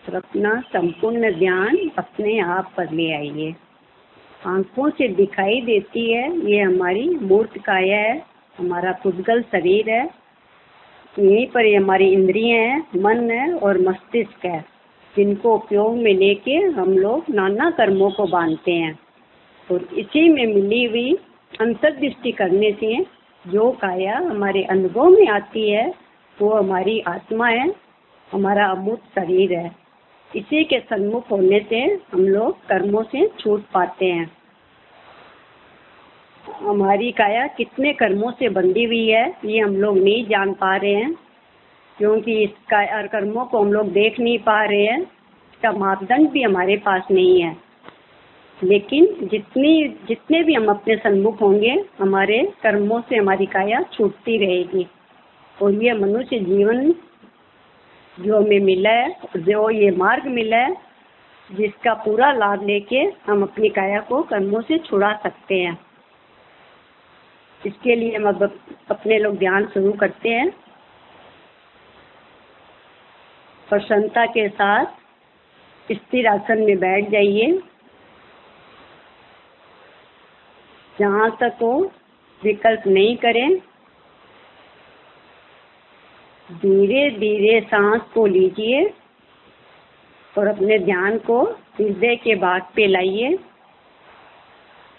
और अपना संपूर्ण ध्यान अपने आप पर ले आइए। आंखों से दिखाई देती है ये हमारी मूर्त काया है, हमारा पुद्गल शरीर है। यहीं पर ये हमारी इंद्रियां हैं, मन है और मस्तिष्क है, जिनको उपयोग में लेके हम लोग नाना कर्मों को बांधते हैं। और इसी में मिली हुई अंतर्दृष्टि करने से जो काया हमारे अनुभव में आती है वो हमारी आत्मा है, हमारा अमूर्त शरीर है। इसी के सन्मुख होने से हम लोग कर्मों से छूट पाते हैं। हमारी काया कितने कर्मों से बंधी हुई है ये हम लोग नहीं जान पा रहे हैं, क्योंकि इस कर्मों को हम लोग देख नहीं पा रहे हैं। इसका मापदंड भी हमारे पास नहीं है। लेकिन जितने भी हम अपने सन्मुख होंगे, हमारे कर्मों से हमारी काया छूटती रहेगी। और ये मनुष्य जीवन जो हमें मिला है, जो ये मार्ग मिला है, जिसका पूरा लाभ लेके हम अपनी काया को कर्मों से छुड़ा सकते हैं। इसके लिए हम अब अपने लोग ध्यान शुरू करते हैं। प्रसन्नता के साथ स्थिर आसन में बैठ जाइए। जहाँ तक हो विकल्प नहीं करें। धीरे धीरे सांस को लीजिए और अपने ध्यान को हृदय के भाग पे लाइए।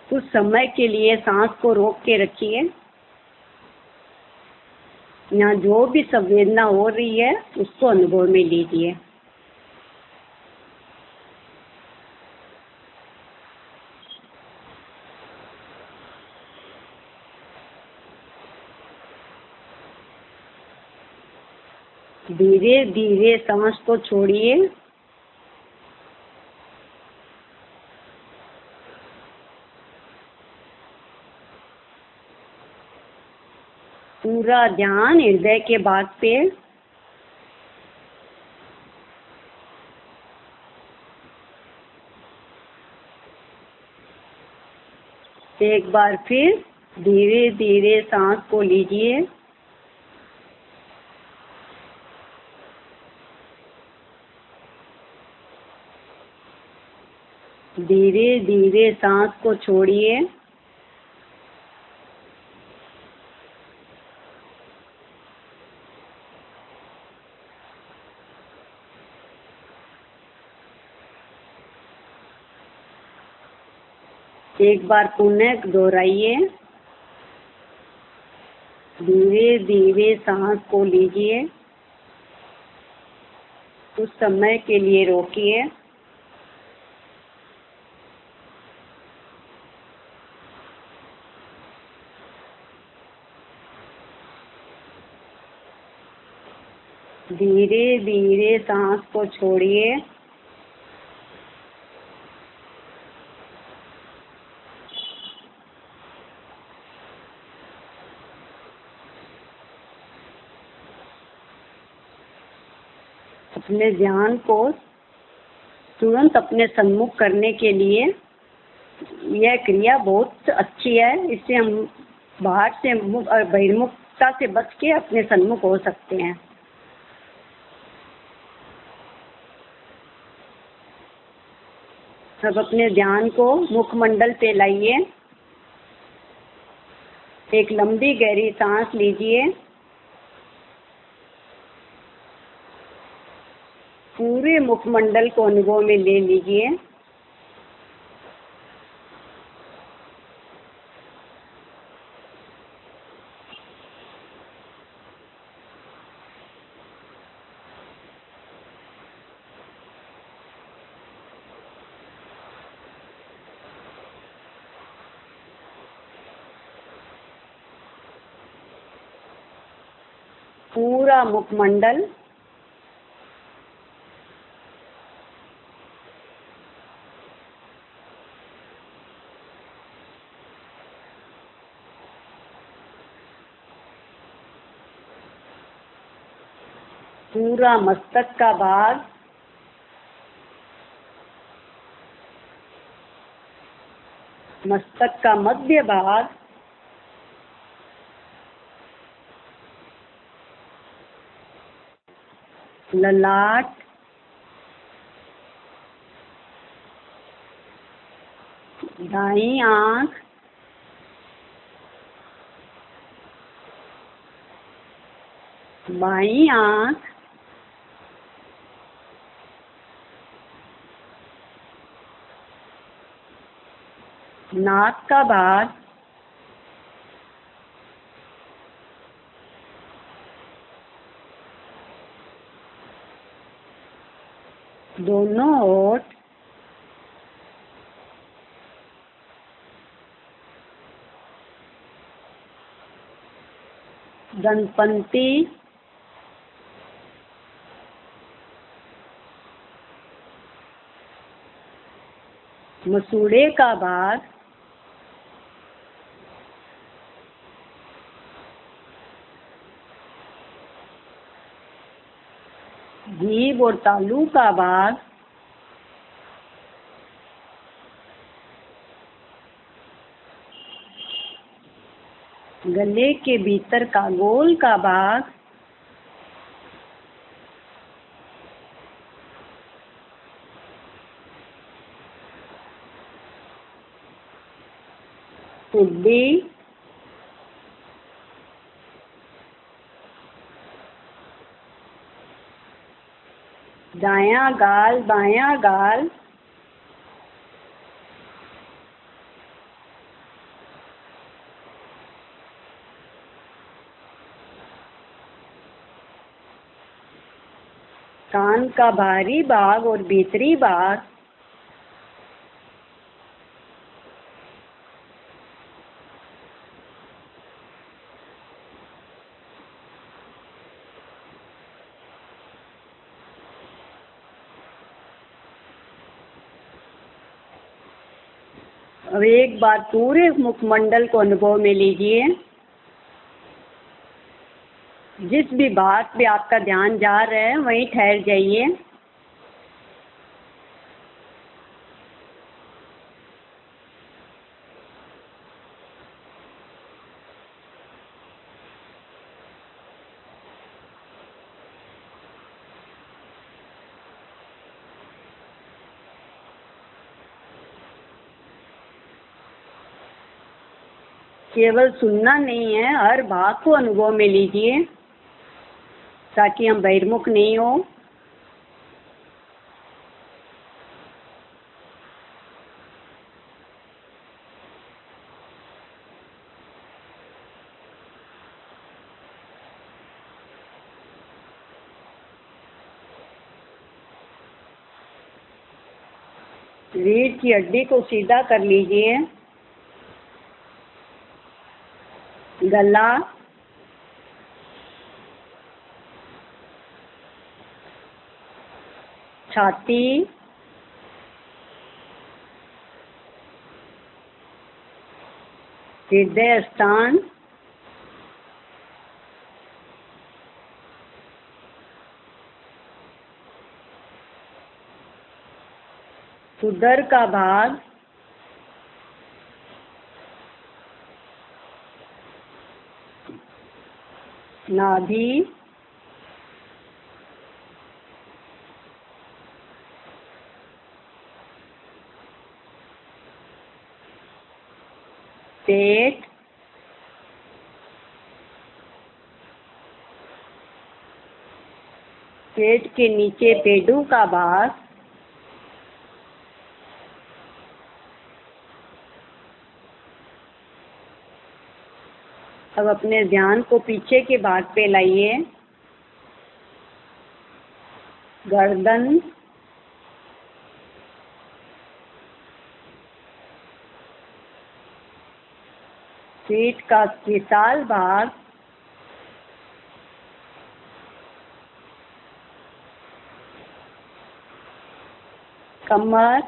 कुछ समय के लिए सांस को रोक के रखिए। यहाँ जो भी संवेदना हो रही है उसको अनुभव में लीजिए। धीरे धीरे सांस को छोड़िए। पूरा ध्यान हृदय के भाग पे। एक बार फिर धीरे धीरे सांस को लीजिए। धीरे धीरे सांस को छोड़िए। एक बार पुनः दोहराइए। धीरे धीरे सांस को लीजिए। कुछ समय के लिए रोकिए। धीरे धीरे सांस को छोड़िए। अपने ध्यान को तुरंत अपने सन्मुख करने के लिए यह क्रिया बहुत अच्छी है। इससे हम बाहर से बहिर्मुखता से बच के अपने सन्मुख हो सकते हैं। अब अपने ध्यान को मुखमंडल पे लाइए। एक लंबी गहरी सांस लीजिए। पूरे मुखमंडल को अनुभव में ले लीजिए। पूरा मुखमंडल। पूरा मस्तक का भाग। मस्तक का मध्य भाग। ललाट। दाईं आंख, बाईं आंख, नाक का भाग, दोनों होठ, दंतपंती, मसूड़े का भाग, जीभ और तालू का भाग, गले के भीतर का गोल का भाग, ठुड्डी, दायां गाल, बायां गाल, कान का बाहरी भाग और भीतरी भाग, अब एक बार पूरे मुखमंडल को अनुभव में लीजिए। जिस भी बात पे आपका ध्यान जा रहा है वहीं ठहर जाइए। केवल सुनना नहीं है, हर भाग को अनुभव में लीजिए ताकि हम बहिर्मुख नहीं हो। रीढ़ की हड्डी को सीधा कर लीजिए। गला, छाती, हृदय स्थान, उदर का भाग, नाभि, पेट, पेट के नीचे पेडू का भाग, अब अपने ध्यान को पीछे के भाग पे लाइए। गर्दन, पीठ का विशाल भाग, कमर,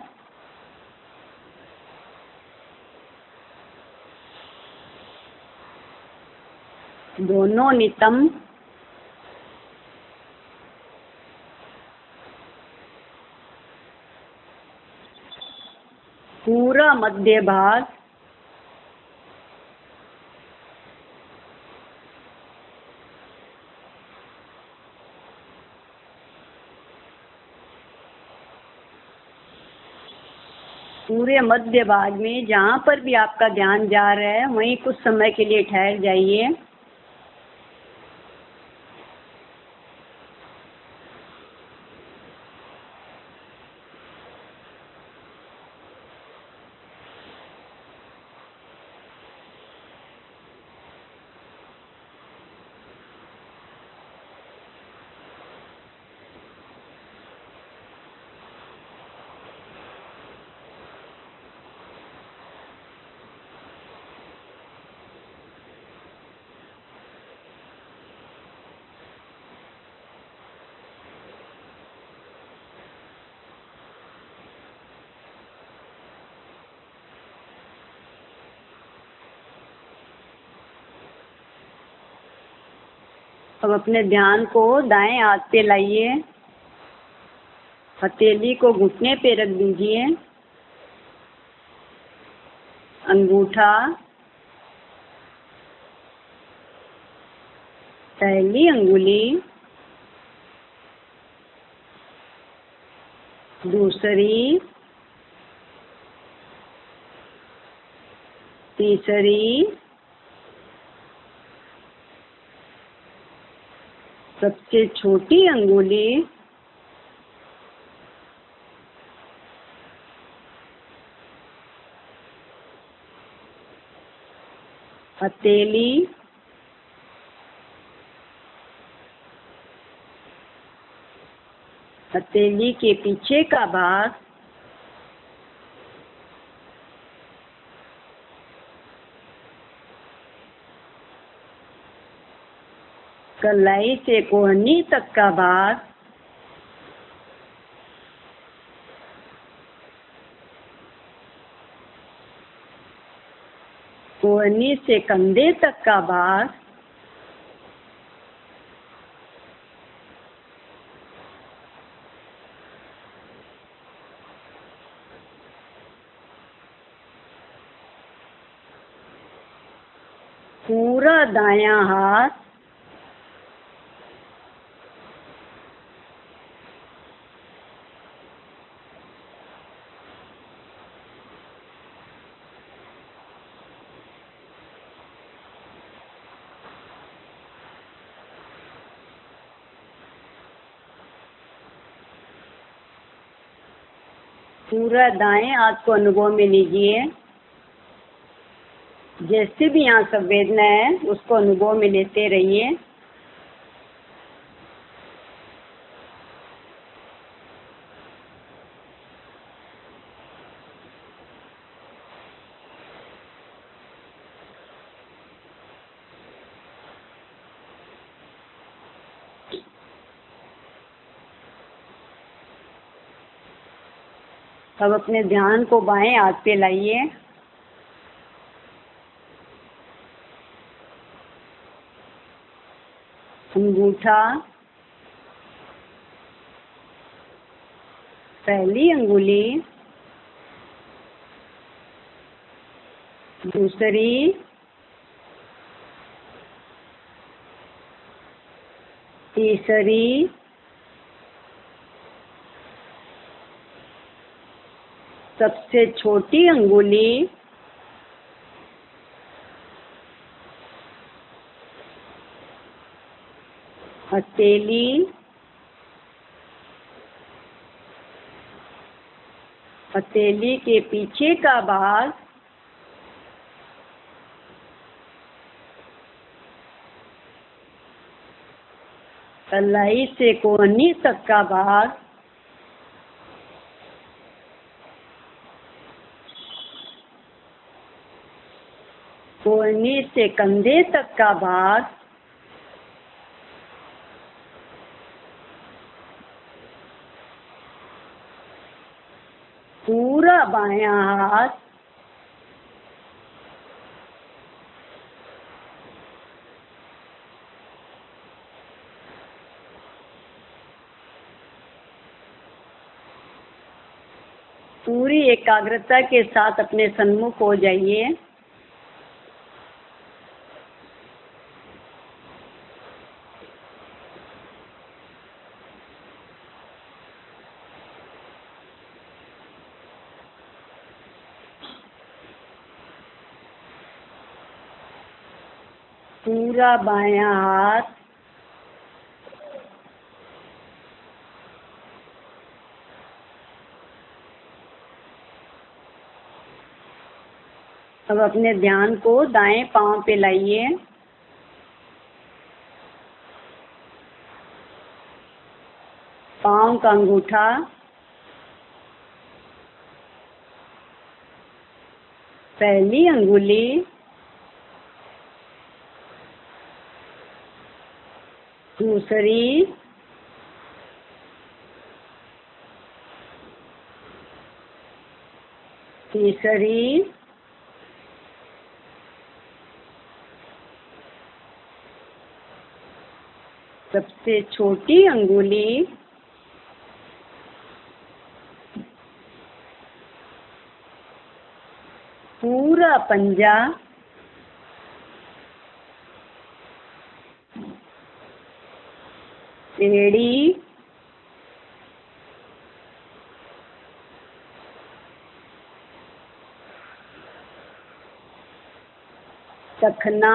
दोनों नितंब, पूरा मध्य भाग, पूरे मध्य भाग में जहाँ पर भी आपका ध्यान जा रहा है वहीं कुछ समय के लिए ठहर जाइए। अब अपने ध्यान को दाएं हाथ पे लाइए, हथेली को घुटने पे रख दीजिए, अंगूठा, पहली अंगुली, दूसरी, तीसरी, सबसे छोटी अंगुली, हथेली, हथेली के पीछे का भाग, कलाई से कोहनी तक का भाग, कोहनी से कंधे तक का भाग, पूरा दायां हाथ, पूरा दाएं हाथ को अनुभव में लीजिए। जैसे भी यहाँ संवेदना है उसको अनुभव में लेते रहिए। अब अपने ध्यान को बाएं हाथ पे लाइए, अंगूठा, पहली अंगुली, दूसरी, तीसरी, सबसे छोटी अंगुली, हथेली, हथेली के पीछे का भाग, कलाई से कोहनी तक का भाग, कोहनी से कंधे तक का भाग, पूरा बायां हाथ, पूरी एकाग्रता के साथ अपने सन्मुख हो जाइए। पूरा बायां हाथ, अब अपने ध्यान को दाएं पांव पे लाइए। पांव का अंगूठा, पहली अंगुली, दूसरी, तीसरी, सबसे छोटी अंगुली, पूरा पंजा, एड़ी, टखना,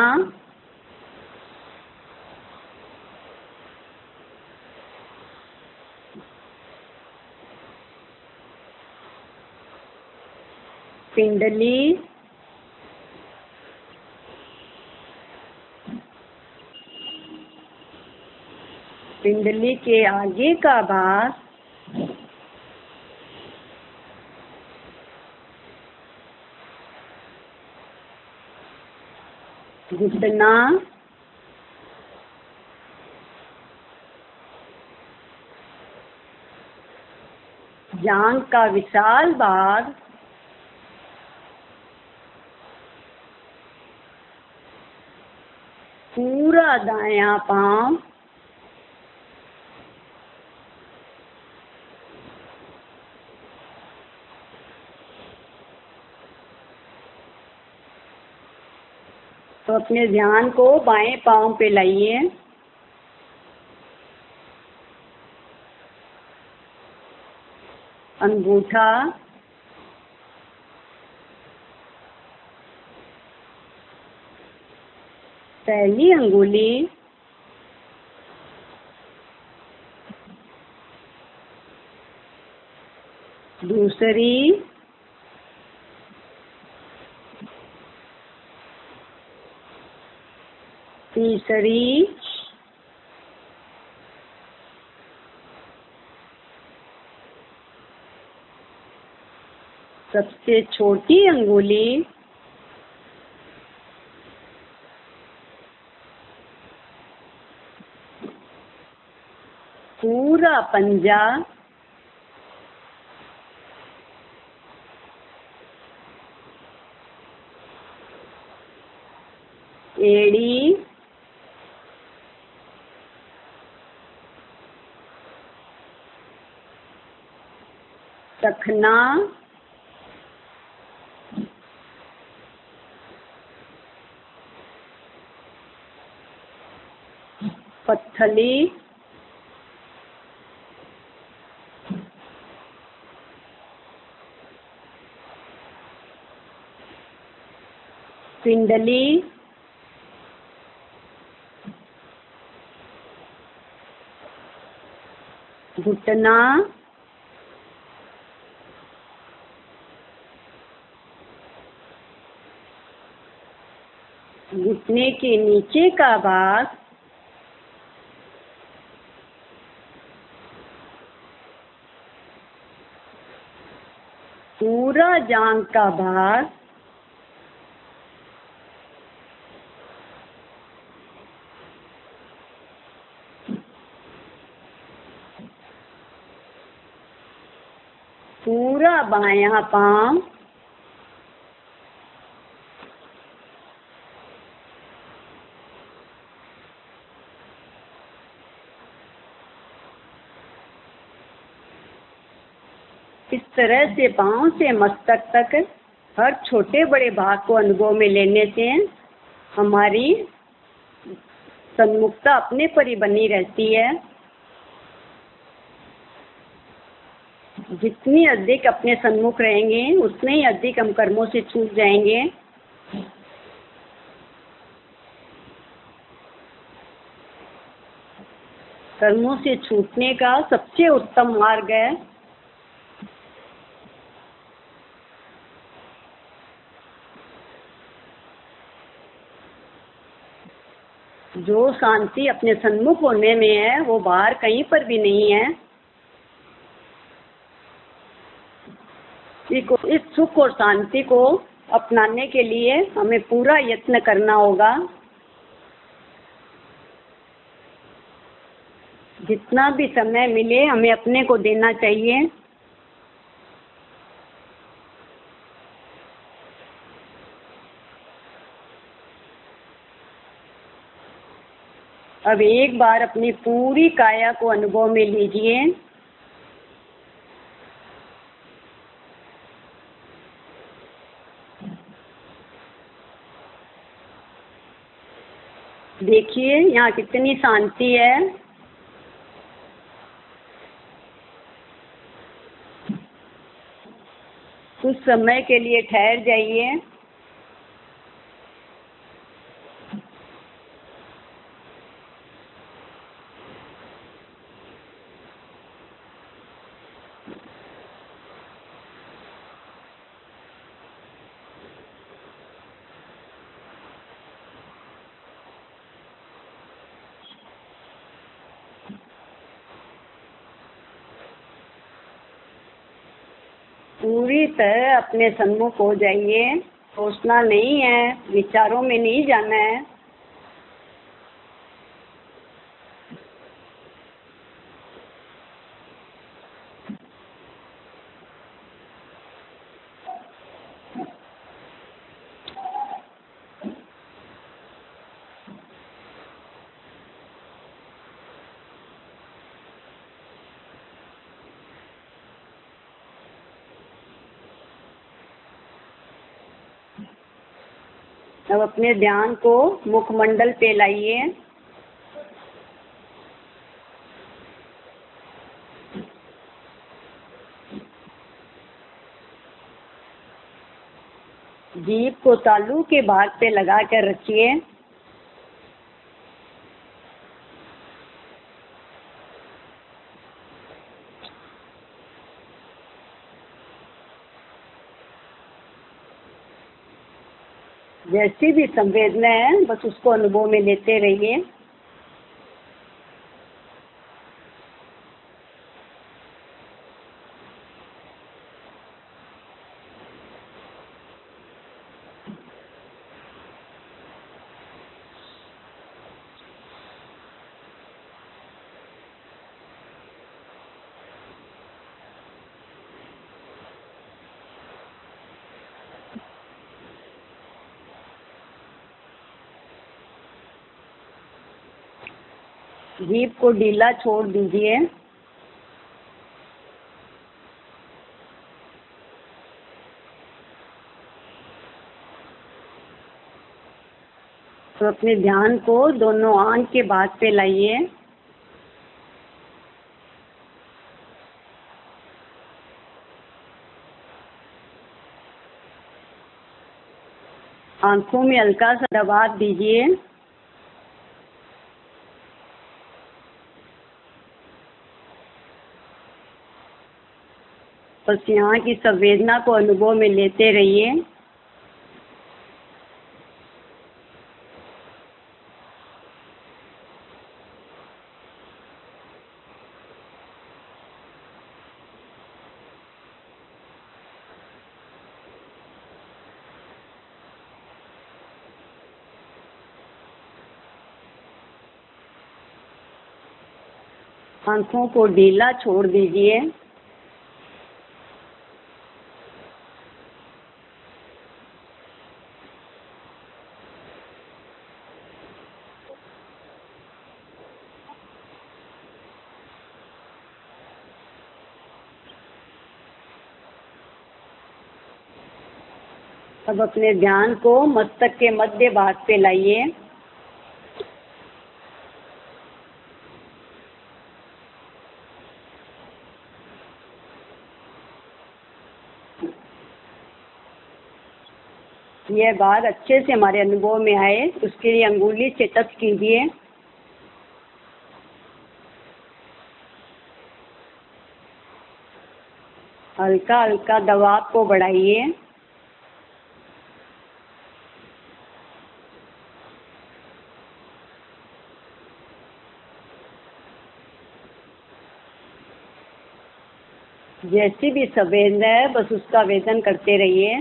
पिंडली, पिंडली के आगे का भाग, घुटना, जांघ का विशाल भाग, पूरा दायां पांव, तो अपने ध्यान को बाएं पांव पे लाइए। अंगूठा, पहली अंगुली, दूसरी, तीसरी, सबसे छोटी अंगुली, पूरा पंजा, एड़ी, टखना, पत्थली, पिंडली, घुटना, घुटने के नीचे का भाग, पूरा जांघ का भाग, पूरा बायां पांव, इस तरह से पांव से मस्तक तक हर छोटे बड़े भाग को अनुभव में लेने से हमारी सन्मुखता अपने पर ही बनी रहती है। जितनी अधिक अपने सन्मुख रहेंगे उतने ही अधिक हम कर्मों से छूट जाएंगे। कर्मों से छूटने का सबसे उत्तम मार्ग है जो शांति अपने सन्मुख होने में है वो बाहर कहीं पर भी नहीं है। इस सुख और शांति को अपनाने के लिए हमें पूरा यत्न करना होगा। जितना भी समय मिले हमें अपने को देना चाहिए। अब एक बार अपनी पूरी काया को अनुभव में लीजिए। देखिए यहाँ कितनी शांति है। कुछ समय के लिए ठहर जाइए। पूरी तरह अपने सन्मुख हो जाइए। सोचना नहीं है, विचारों में नहीं जाना है। अब अपने ध्यान को मुखमंडल पे लाइए। जीभ को तालू के भाग पे लगा कर रखिए। जैसी भी संवेदना है बस उसको अनुभव में लेते रहिए। जीभ को ढीला छोड़ दीजिए। तो अपने ध्यान को दोनों आंख के भाग पे लाइए। आंखों में हल्का सा दबाव दीजिए। बस यहाँ की संवेदना को अनुभव में लेते रहिए। आंखों को ढीला छोड़ दीजिए। अब अपने ध्यान को मस्तक के मध्य भाग पे लाइए। यह बात अच्छे से हमारे अनुभव में आए उसके लिए अंगुली से टच कीजिए। हल्का हल्का दबाव को बढ़ाइए। जैसी भी संवेदना है बस उसका वेदन करते रहिए।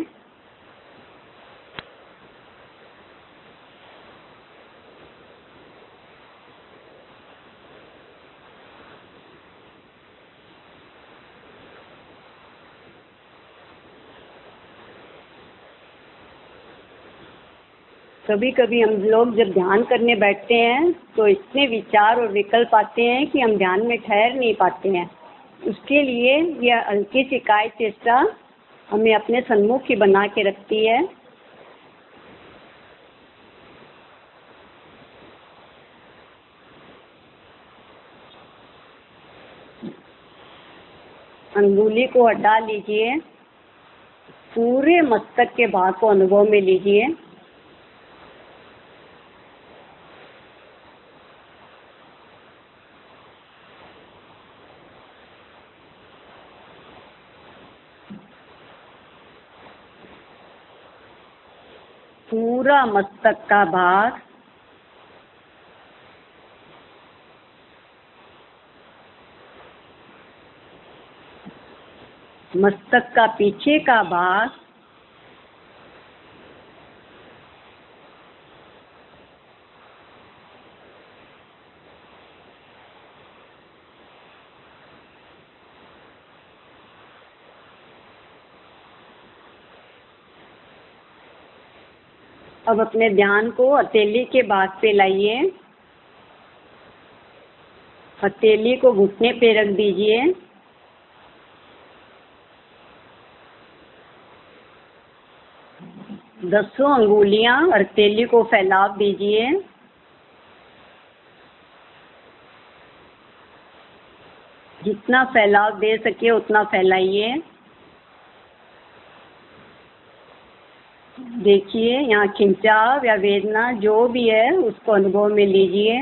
कभी कभी हम लोग जब ध्यान करने बैठते हैं तो इतने विचार और विकल्प आते हैं कि हम ध्यान में ठहर नहीं पाते हैं। उसके लिए यह हल्की सी काय चेष्टा हमें अपने सन्मुख ही बना के रखती है। अंगुली को हटा लीजिए, पूरे मस्तक के भाग को अनुभव में लीजिए। पूरा मस्तक का भाग, मस्तक का पीछे का भाग, अब अपने ध्यान को हथेली के भाग पे लाइए। हथेली को घुटने पे रख दीजिए। दसों अंगुलियां हथेली को फैलाव दीजिए। जितना फैलाव दे सके उतना फैलाइए। देखिए यहाँ खिंचाव या वेदना जो भी है उसको अनुभव में लीजिए।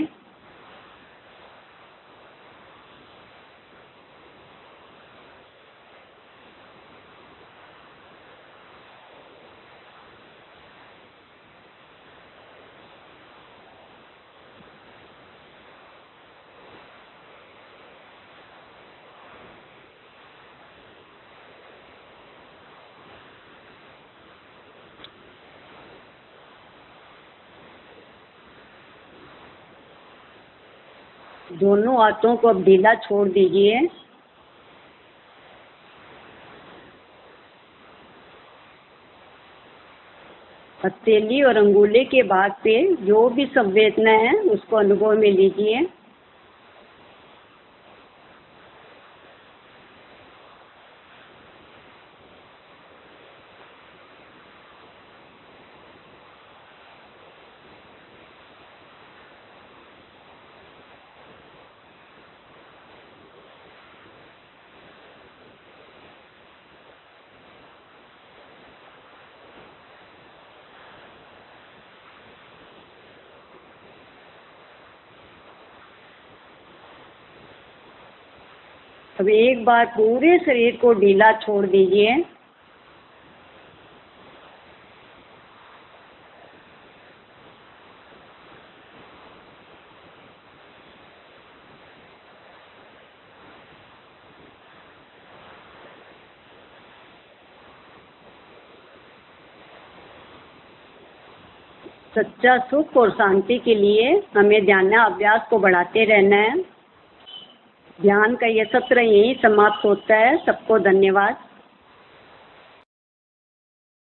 दोनों हाथों को अब ढीला छोड़ दीजिए। हथेली और अंगुली के भाग पे जो भी संवेदना है उसको अनुभव में लीजिए। अब एक बार पूरे शरीर को ढीला छोड़ दीजिए। सच्चा सुख और शांति के लिए हमें ध्यान अभ्यास को बढ़ाते रहना है। ध्यान का यह सत्र यहीं समाप्त होता है। सबको धन्यवाद।